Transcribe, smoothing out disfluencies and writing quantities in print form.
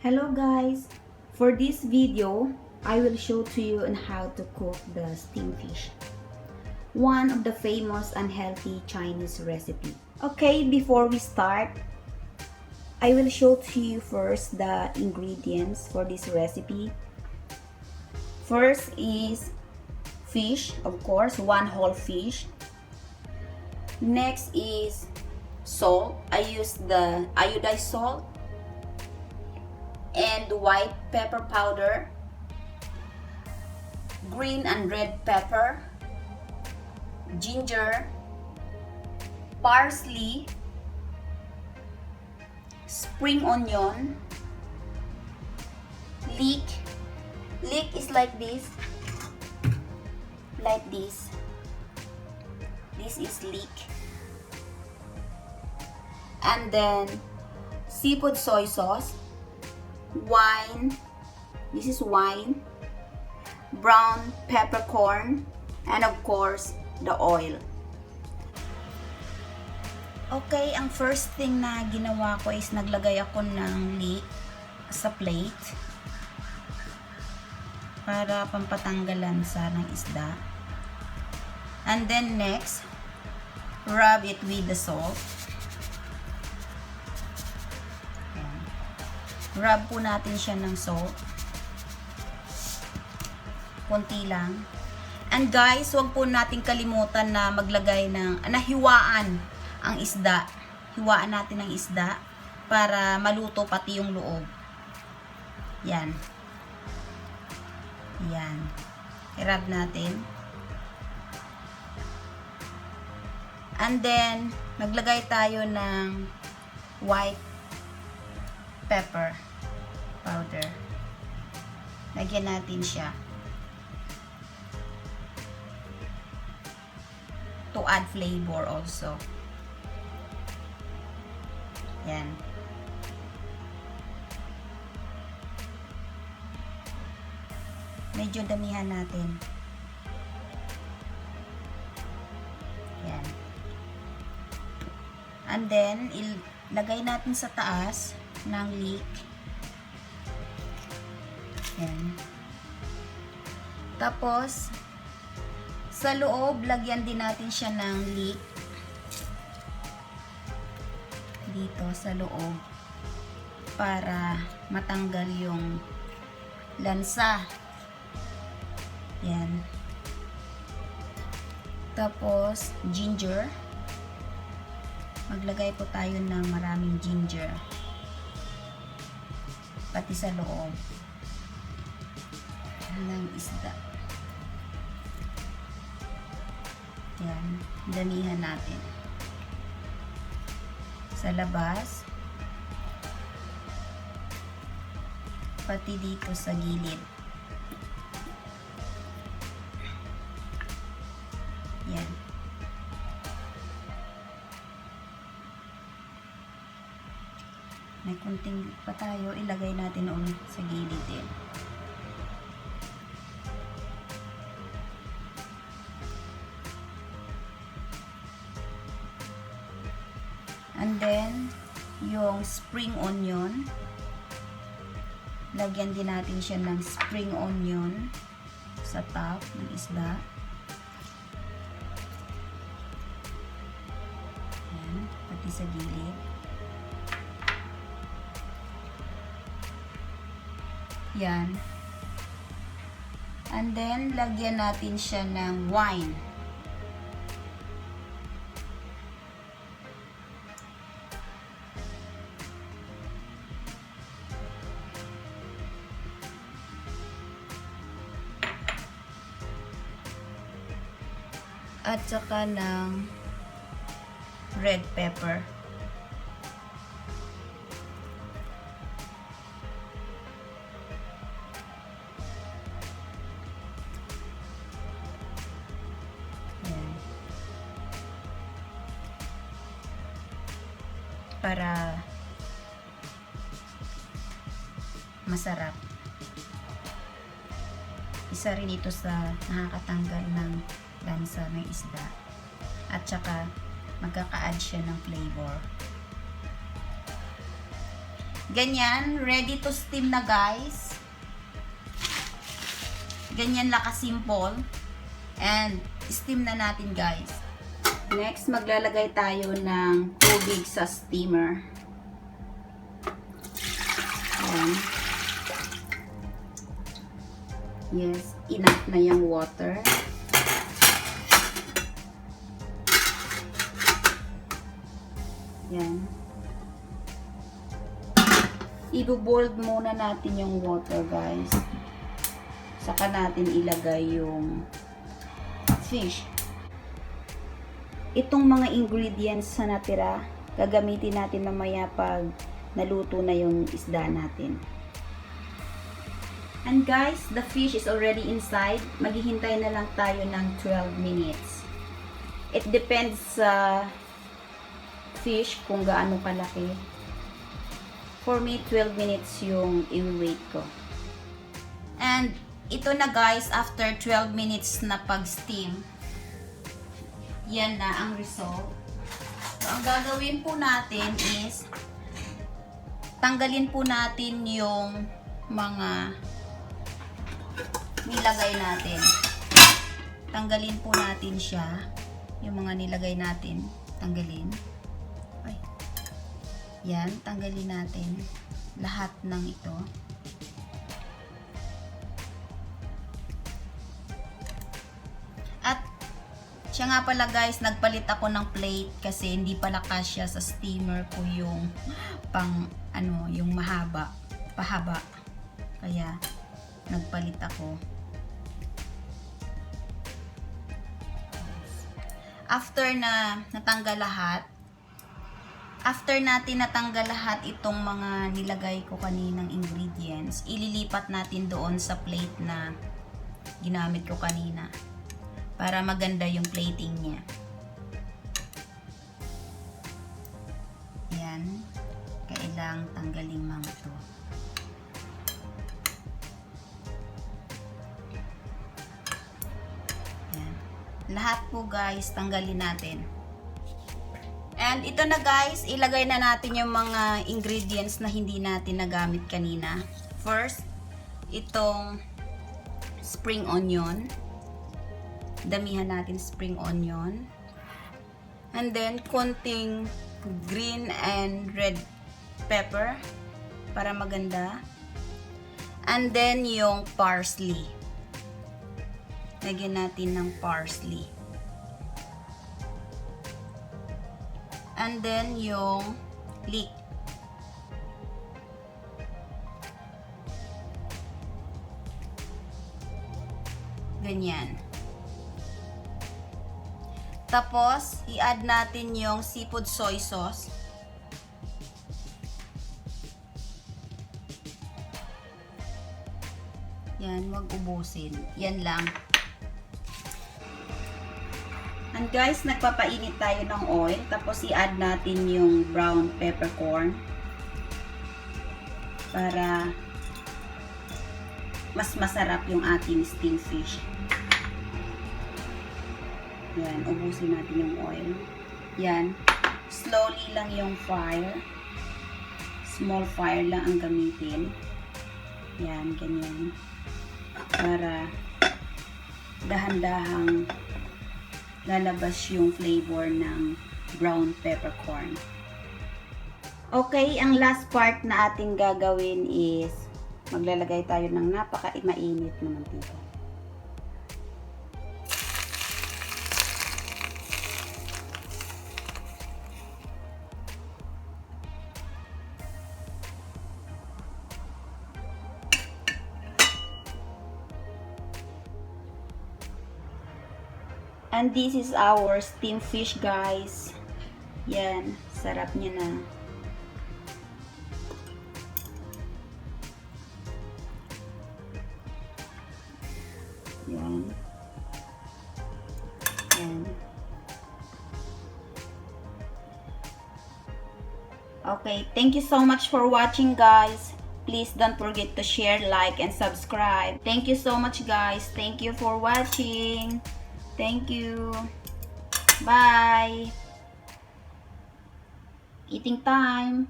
Hello guys! For this video, I will show to you on how to cook the steamed fish. One of the famous and healthy Chinese recipe. Okay, before we start, I will show to you first the ingredients for this recipe. First is fish, of course, one whole fish. Next is salt. I use the iodized salt and white pepper powder, green and red pepper, ginger, parsley, spring onion, leek. Leek is like this. This is leek. And then seafood soy sauce, wine, this is wine, brown peppercorn, and of course, the oil. Okay, ang first thing na ginawa ko is naglagay ako ng leek sa plate para pampatanggalan sa ng isda. And then next, rub it with the salt. Rub po natin siya ng salt. Konti lang. And guys, huwag po natin kalimutan na maglagay ng, nahiwaan ang isda. Hiwaan natin ang isda para maluto pati yung loob. Yan. Yan. I-rub natin. And then, maglagay tayo ng white pepper powder. Lagyan natin siya to add flavor also. Yan. Medyo damihan natin. Yan. And then, ilagay natin sa taas ng leek. Yan. Tapos, sa loob, lagyan din natin siya ng leek. Dito sa loob. Para matanggal yung lansa. Yan. Tapos, ginger. Maglagay po tayo ng maraming ginger. Pati sa loob ng isda. Yan. Damihan natin. Sa labas. Pati dito sa gilid. Yan. May kunting pa tayo, ilagay natin noon sa gilid din. And then, yung spring onion, lagyan din natin siya ng spring onion sa top ng isda. Ayan, pati sa gilid. Yan. And then, lagyan natin siya ng wine. At saka ng red pepper. Para masarap. Isa rin ito sa nakakatanggal ng lansa ng isda. At saka magkaka-add siya ng flavor. Ganyan, ready to steam na guys. Ganyan lang ka-simple. And steam na natin guys. Next, maglalagay tayo ng tubig sa steamer. Ayan. Yes, enough na yung water. Yan. I-boil muna natin yung water guys. Saka natin ilagay yung fish. Itong mga ingredients na natira, gagamitin natin mamaya pag naluto na yung isda natin. And guys, the fish is already inside. Maghihintay na lang tayo ng 12 minutes. It depends sa fish kung gaano kalaki. For me, 12 minutes yung i-wait ko. And ito na guys, after 12 minutes na pag-steam, yan na ang result. So, ang gagawin po natin is, tanggalin po natin yung mga nilagay natin. Tanggalin po natin siya. Yung mga nilagay natin, tanggalin. Ay. Yan, tanggalin natin lahat ng ito. At siya nga pala guys, nagpalit ako ng plate kasi hindi pala kasya sa steamer ko yung pang ano, yung pahaba. Kaya nagpalit ako. After na natanggal lahat, after natin natanggal lahat itong mga nilagay ko kaninang ingredients, ililipat natin doon sa plate na ginamit ko kanina para maganda yung plating niya. Yan. Kailangang tanggalin mga to. Yan. Lahat po guys, tanggalin natin. And ito na guys, ilagay na natin yung mga ingredients na hindi natin nagamit kanina. First, itong spring onion. Damihan natin spring onion. And then, konting green and red pepper para maganda. And then, yung parsley. Lagyan natin ng parsley. And then, yung leek. Ganyan. Tapos, i-add natin yung seafood soy sauce. Yan, wag ubusin. Yan lang. And guys, nagpapainit tayo ng oil. Tapos, i-add natin yung brown peppercorn. Para mas masarap yung ating steamed fish. Yan, ubusin natin yung oil. Yan. Slowly lang yung fire. Small fire lang ang gamitin. Yan, ganyan. Para dahan-dahang lalabas yung flavor ng brown peppercorn. Okay, ang last part na ating gagawin is maglalagay tayo ng napaka-mainit na mantika. And this is our steamed fish guys. Yan, sarap niya na. Yan. Yan. Okay, thank you so much for watching guys. Please don't forget to share, like, and subscribe. Thank you so much guys. Thank you for watching. Thank you. Bye. Eating time.